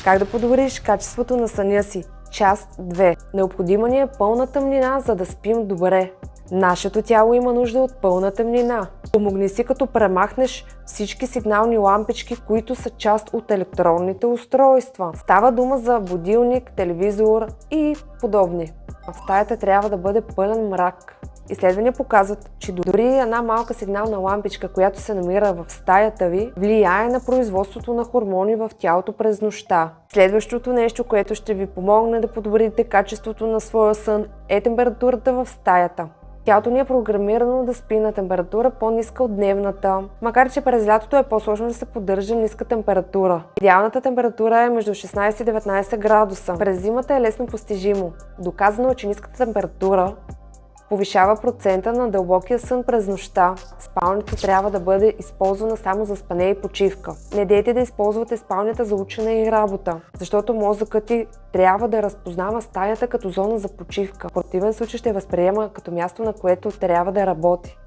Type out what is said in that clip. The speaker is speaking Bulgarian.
Как да подобриш качеството на съня си? Част 2. Необходима ни е пълна тъмнина, за да спим добре. Нашето тяло има нужда от пълна тъмнина. Помогни си, като премахнеш всички сигнални лампички, които са част от електронните устройства. Става дума за будилник, телевизор и подобни. В стаята трябва да бъде пълен мрак. Изследвания показват, че дори една малка сигнална лампичка, която се намира в стаята ви, влияе на производството на хормони в тялото през нощта. Следващото нещо, което ще ви помогне да подобрите качеството на своя сън, е температурата в стаята. Тялото ни е програмирано да спи на температура по-ниска от дневната, макар че през лятото е по-сложно да се поддържа ниска температура. Идеалната температура е между 16 и 19 градуса. През зимата е лесно постижимо. Доказано е, че ниската температура повишава процента на дълбокия сън през нощта. Спалнята трябва да бъде използвана само за спане и почивка. Не дейте да използвате спалнята за учене и работа, защото мозъкът ти трябва да разпознава стаята като зона за почивка. В противен случай ще възприема като място, на което трябва да работи.